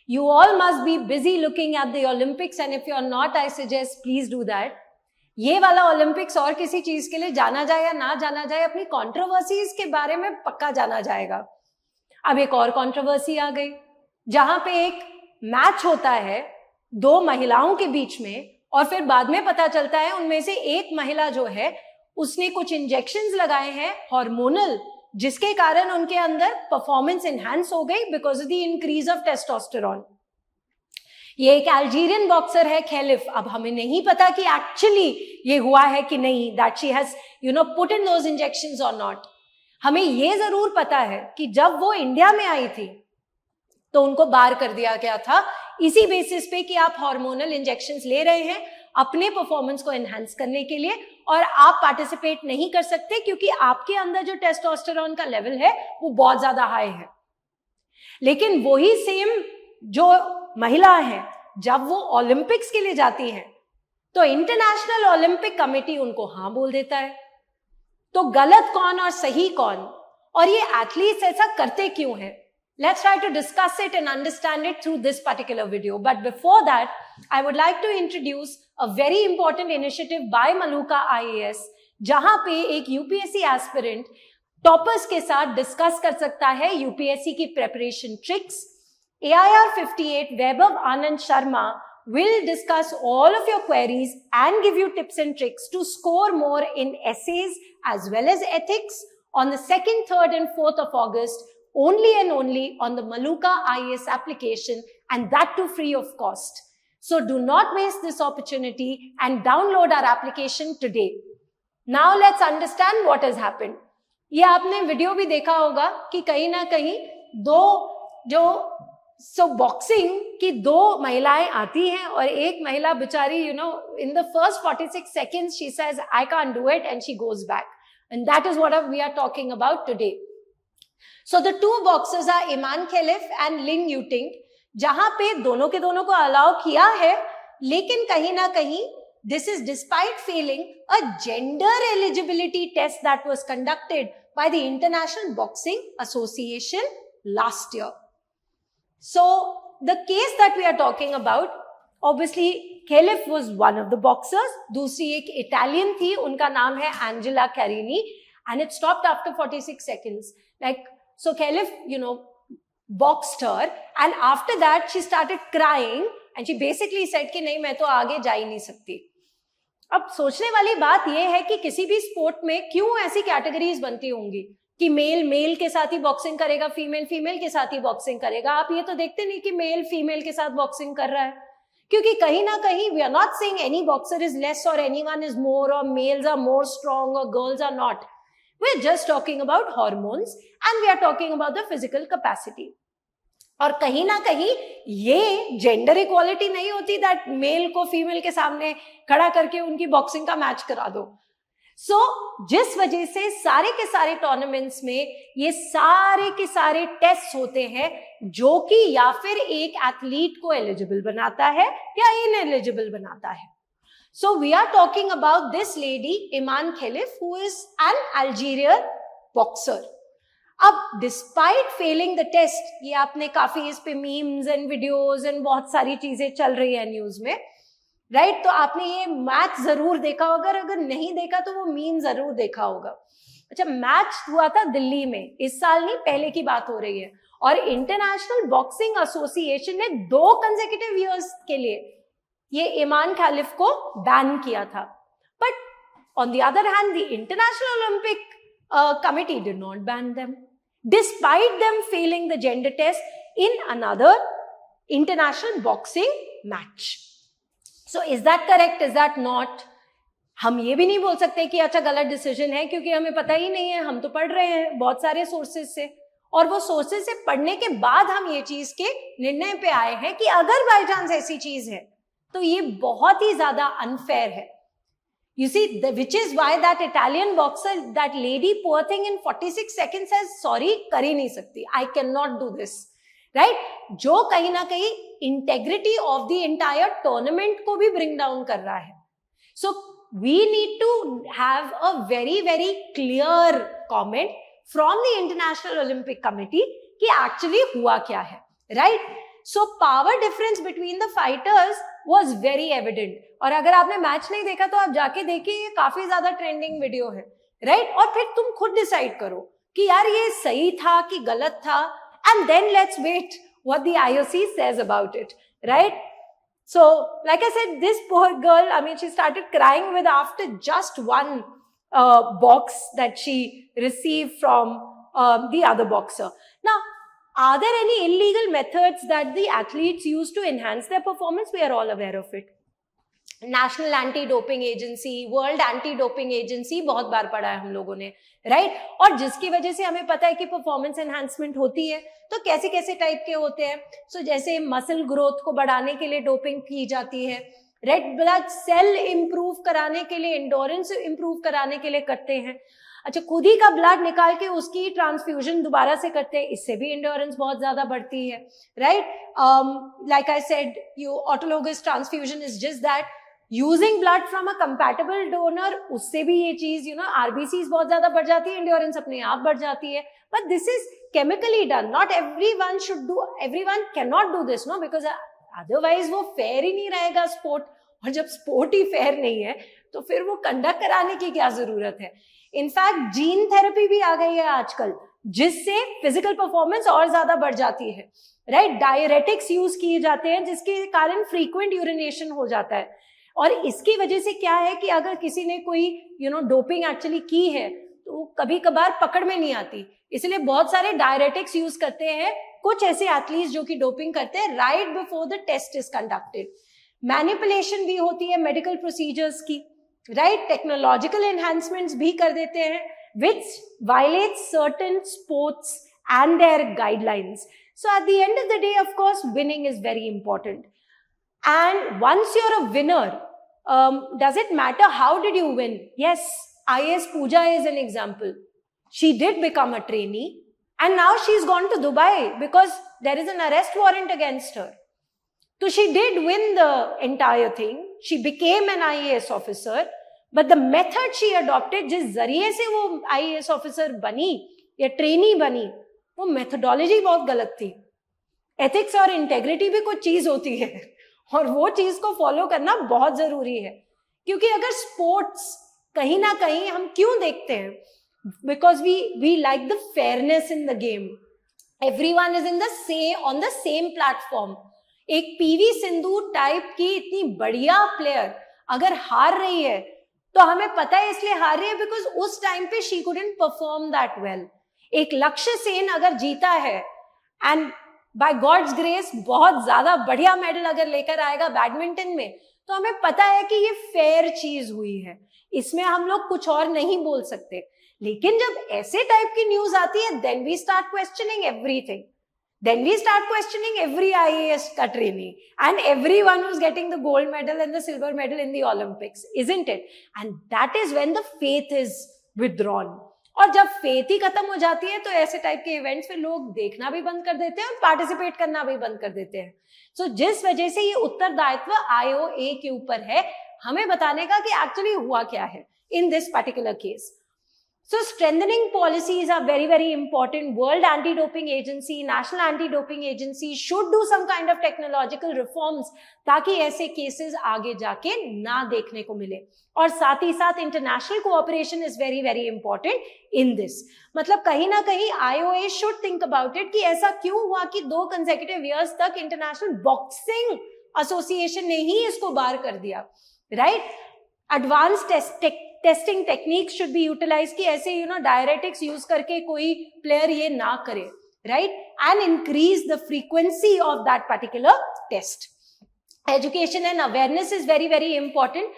You all must be busy looking at the Olympics, and if you're not, I suggest please do that. ये वाला Olympics और किसी चीज के लिए जाना जाए या ना जाना जाए, अपनी कंट्रोवर्सीज के बारे में पक्का जाना जाएगा। अब एक और कंट्रोवर्सी आ गई, जहां पे एक मैच होता है दो महिलाओं के बीच में, और फिर बाद में पता चलता है उनमें से एक महिला जो है उसने कुछ इंजेक्शंस लगाए हैं हार्मोनल, जिसके कारण उनके अंदर परफॉर्मेंस एनहांस हो गई because of the increase of testosterone. ये एक अल्जीरियन बॉक्सर है खैलिफ। अब हमें नहीं पता कि एक्चुअली ये हुआ है कि नहीं, that she has put in those injections और नॉट। हमें ये जरूर पता है कि जब वो इंडिया में आई थी तो उनको बार कर दिया गया था इसी बेसिस पे कि आप हार्मोनल इंजेक्शंस ले रहे हैं अपने परफॉर्मेंस को एनहांस करने के लिए, और आप पार्टिसिपेट नहीं कर सकते क्योंकि आपके अंदर जो टेस्टोस्टेरोन का लेवल है वो बहुत ज्यादा हाई है। लेकिन वही सेम जो महिला है जब वो ओलंपिक्स के लिए जाती है तो इंटरनेशनल ओलंपिक कमेटी उनको हाँ बोल देता है। तो गलत कौन और सही कौन, और ये एथलीट्स ऐसा करते क्यों हैं? Let's try to discuss it and understand it through this particular video. But before that, I would like to introduce a very important initiative by Maluka IAS, जहां पे एक UPSC aspirant toppers के साथ discuss कर सकता है UPSC की preparation tricks. AIR 58 Vaibhav Anand Sharma will discuss all of your queries and give you tips and tricks to score more in essays as well as ethics on the 2nd, 3rd and 4th of August, only and only on the Maluka IAS application, and that too free of cost. So do not waste this opportunity and download our application today. Now let's understand what has happened. ये आपने video भी देखा होगा कि कहीं ना कहीं boxing की दो महिलाएं आती हैं और एक महिला बेचारी in the first 46 seconds she says I can't do it and she goes back, and that is what we are talking about today. So the two boxers are Iman Khelif and Ling Yuting, जहां पे दोनों के दोनों को allow किया है, लेकिन कहीं ना कहीं this is despite failing a gender eligibility test that was conducted by the International Boxing Association last year. So the case that we are talking about, obviously Khelif was one of the boxers, दूसरी एक Italian थी, उनका नाम है Angela Carini, and it stopped after 46 seconds. So Khelif, boxed her, and after that she started crying and she basically said कि नहीं मैं तो आगे जा ही नहीं सकती। अब सोचने वाली बात यह है कि किसी भी स्पोर्ट में क्यों ऐसी कैटेगरीज बनती होंगी कि मेल मेल के साथ ही बॉक्सिंग करेगा, फीमेल फीमेल के साथ ही बॉक्सिंग करेगा। आप ये तो देखते नहीं कि मेल फीमेल के साथ बॉक्सिंग कर रहा है, क्योंकि कहीं ना कहीं we are not saying any boxer is less और एनीवन इज मोर, और मेल्स आर मोर स्ट्रॉन्ग और girls are not. We are just talking about hormones and we are talking about the physical capacity. और कहीं ना कहीं ये gender equality नहीं होती दैट मेल को फीमेल के सामने खड़ा करके उनकी बॉक्सिंग का मैच करा दो। सो जिस वजह से सारे के सारे टूर्नामेंट्स में ये सारे के सारे टेस्ट होते हैं जो कि या फिर एक एथलीट को एलिजिबल बनाता है या इनएलिजिबल बनाता है। So we are talking about this lady Imane Khelif who is an Algerian boxer. अब डिस्पाइट फेलिंग द टेस्ट, ये आपने काफी इस पे मीम्स एंड वीडियोस एंड बहुत सारी चीजें चल रही है न्यूज में, राइट? तो आपने ये मैच जरूर देखा होगा, अगर नहीं देखा तो वो मीम जरूर देखा होगा। अच्छा, मैच हुआ था दिल्ली में, इस साल नहीं पहले की बात हो रही है, और इंटरनेशनल बॉक्सिंग एसोसिएशन ने 2 कंसेक्यूटिव ईयर्स के लिए ये इमान खलीफ को बैन किया था। But on the other hand the international Olympic committee did not ban them, despite them failing the gender test in another international boxing match. So is that correct? Is that not? हम ये भी नहीं बोल सकते कि अच्छा गलत decision है, क्योंकि हमें पता ही नहीं है। हम तो पढ़ रहे हैं बहुत सारे सोर्सेज से, और वो सोर्सेज से पढ़ने के बाद हम ये चीज के निर्णय पे आए हैं कि अगर बाई चांस ऐसी चीज है तो ये बहुत ही ज्यादा अनफेयर है। You see, which is why that Italian boxer, that lady, poor thing, in 46 seconds says, sorry, कर ही नहीं सकती, I cannot do this, right? जो कहीं ना कहीं integrity of the entire tournament को भी bring down कर रहा है। So we need to have a very, very clear comment from the International Olympic Committee कि actually हुआ क्या है, right? So power difference between the fighters was very evident. और अगर आपने मैच नहीं देखा तो आप जाके देखिए, ये काफी ज्यादा ट्रेंडिंग वीडियो है, राइट? और फिर तुम खुद डिसाइड करो कि यार ये सही था कि गलत था, and then let's wait what the IOC says about it, right? So like I said, this poor girl, I mean, she started crying with after just one box that she received from the other boxer. Now, are there any illegal methods that the athletes use to enhance their performance? We are all aware of it. National anti doping agency, world anti doping agency, बहुत बार पढ़ा है हम लोगों ने, right? और जिसकी वजह से हमें पता है कि परफॉर्मेंस एनहांसमेंट होती है. तो कैसे कैसे टाइप के होते हैं? सो जैसे मसल ग्रोथ को बढ़ाने के लिए डोपिंग की जाती है, रेड ब्लड सेल इंप्रूव कराने के लिए, एंडोरेंस इंप्रूव कराने के लिए करते हैं. अच्छा, खुद ही का ब्लड निकाल के उसकी ट्रांसफ्यूजन दोबारा से करते हैं, इससे भी एंडोरेंस बहुत ज्यादा बढ़ती है, right? Like I said, you autologous transfusion is just that, using blood from a compatible donor, उससे भी ये चीज आरबीसीज बहुत ज्यादा बढ़ जाती है, एंड्योरेंस अपने आप बढ़ जाती है. But this is chemically done. Not everyone should do, everyone can not do this, no, because otherwise वो फेयर ही नहीं रहेगा स्पोर्ट. और जब स्पोर्ट ही फेयर नहीं है तो फिर वो कंडक्ट कराने की क्या जरूरत है? इनफैक्ट जीन थेरेपी भी आ गई है आजकल, जिससे फिजिकल परफॉर्मेंस और ज्यादा बढ़ जाती है, राइट? डायरेटिक्स यूज किए जाते हैं जिसके कारण फ्रीक्वेंट यूरिनेशन हो जाता है. और इसकी वजह से क्या है कि अगर किसी ने कोई डोपिंग एक्चुअली की है तो कभी कभार पकड़ में नहीं आती, इसलिए बहुत सारे डायरेटिक्स यूज करते हैं कुछ ऐसे एथलीट्स जो कि डोपिंग करते हैं right before the test is conducted. Manipulation भी होती है मेडिकल प्रोसीजर्स की, राइट? टेक्नोलॉजिकल एनहांसमेंट्स भी कर देते हैं which violates certain sports and their guidelines. So at the end of the day, of course, winning is very important. And once you're a winner, does it matter how did you win? Yes, IAS Pooja is an example. She did become a trainee and now she's gone to Dubai because there is an arrest warrant against her. So she did win the entire thing. She became an IAS officer, but the method she adopted, जिस जरिए से वो IAS officer बनी या trainee बनी, वो methodology बहुत गलत थी. Ethics और integrity भी कुछ चीज होती है और वो चीज को फॉलो करना बहुत जरूरी है. क्योंकि अगर स्पोर्ट्स कहीं ना कहीं हम क्यों देखते हैं, because we like the fairness in the game. Everyone is in the same on the same platform. एक पीवी सिंधु टाइप की इतनी बढ़िया प्लेयर अगर हार रही है तो हमें पता है इसलिए हार रही है बिकॉज उस टाइम पे she couldn't perform that well. एक लक्ष्य सेन अगर जीता है एंड बाय गॉड्स ग्रेस बहुत ज्यादा बढ़िया मेडल अगर लेकर आएगा बैडमिंटन में, तो हमें पता है कि ये फेयर चीज हुई है, इसमें हम लोग कुछ और नहीं बोल सकते. लेकिन जब ऐसे टाइप की न्यूज आती है, then we start questioning everything. Then we start questioning every IAS का trainee and everyone who's getting the gold medal and the silver medal in the Olympics, isn't it? And that is when the faith is withdrawn. और जब faith ही खत्म हो जाती है तो ऐसे type के इवेंट्स पे लोग देखना भी बंद कर देते हैं और पार्टिसिपेट करना भी बंद कर देते हैं. सो जिस वजह से ये उत्तरदायित्व IOA के ऊपर है हमें बताने का कि एक्चुअली हुआ क्या है in this particular case. So strengthening policies are very, very important. World Anti-Doping Agency, National Anti-Doping Agency should do some kind of technological reforms ताकि ऐसे cases आगे जाके ना देखने को मिले. और साथ ही साथ international cooperation is very, very important in this. मतलब कहीं ना कहीं IOA should think about it कि ऐसा क्यों हुआ कि 2 consecutive years तक International Boxing Association ने ही इसको बार कर दिया, right? Advanced testing technique should be utilize कि ऐसे डायरेटिक्स यूज करके कोई प्लेयर ये ना करे, right? And increase the frequency of that particular test. Education and awareness is very very important.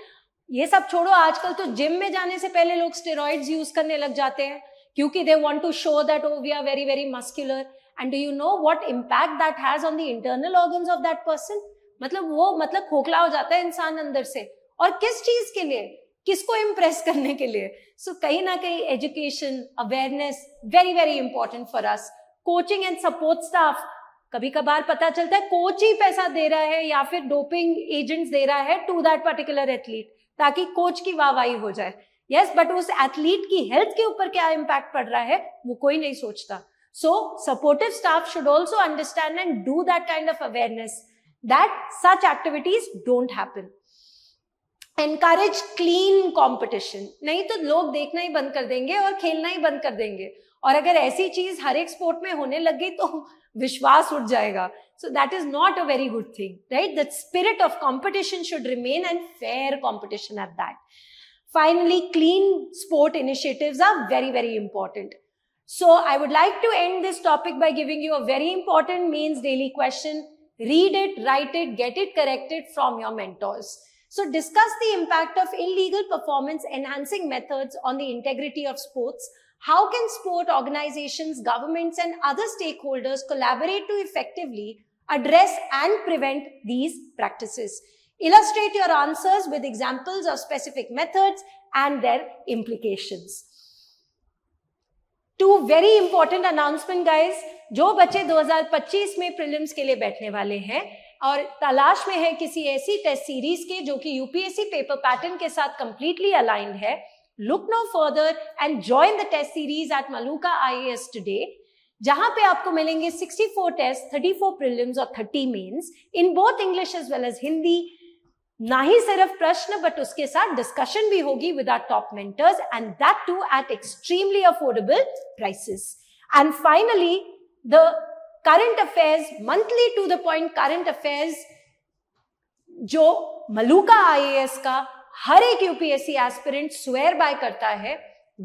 ये सब छोड़ो, आजकल तो जिम में जाने से पहले लोग स्टेरॉइड्स यूज करने लग जाते हैं क्योंकि they want to show that we are very very muscular. And do you know what impact that has on the internal organs of that person? मतलब खोखला हो जाता है इंसान अंदर से. और किस चीज के लिए? किसको इम्प्रेस करने के लिए? सो कहीं ना कहीं education awareness very very important for us. Coaching and support staff, कभी कभार पता चलता है कोच ही पैसा दे रहा है या फिर डोपिंग एजेंट्स दे रहा है टू दैट पर्टिकुलर एथलीट ताकि कोच की वाहवाही हो जाए. यस, बट उस एथलीट की हेल्थ के ऊपर क्या इम्पैक्ट पड़ रहा है वो कोई नहीं सोचता. So supportive staff should also understand and do that kind of awareness that such activities don't happen. Encourage clean competition. नहीं तो लोग देखना ही बंद कर देंगे और खेलना ही बंद कर देंगे, और अगर ऐसी चीज हर एक स्पोर्ट में होने लग गई तो विश्वास उठ जाएगा. So that is not a very good thing, right? The spirit of competition should remain, and fair competition at that. Finally, clean sport initiatives are very, very important. So I would like to end this topic by giving you a very important mains daily question. Read it, write it, get it corrected from your mentors. So discuss the impact of illegal performance enhancing methods on the integrity of sports. How can sport organizations, governments, and other stakeholders collaborate to effectively address and prevent these practices? Illustrate your answers with examples of specific methods and their implications. Two very important announcement, guys. जो बच्चे 2025 में prelims के लिए बैठने वाले हैं और तलाश में है किसी ऐसी टेस्ट सीरीज के जो कि यूपीएससी पेपर पैटर्न के साथ कंप्लीटली अलाइंड है, look no further and join the test series at Maluka IAS today, जहां पे आपको मिलेंगे 64 टेस्ट, 34 प्रीलिम्स और 30 mains in both English as well as Hindi. ना ही सिर्फ प्रश्न बट उसके साथ डिस्कशन भी होगी with our top mentors, and that too at extremely affordable prices. And finally the current affairs, monthly to the point current affairs जो मलूका आईएएस का हर एक यूपीएससी एस्पिरेंट स्वेयर बाय करता है.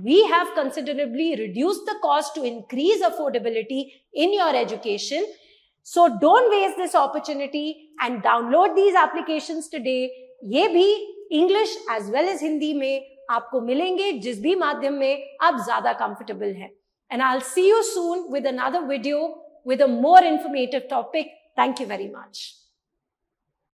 We have considerably reduced the cost to increase affordability in your education. So don't waste this opportunity and download these applications today. ये भी English as well as Hindi में आपको मिलेंगे जिस भी माध्यम में आप ज़्यादा comfortable हैं. And I'll see you soon with another video with a more informative topic. Thank you very much.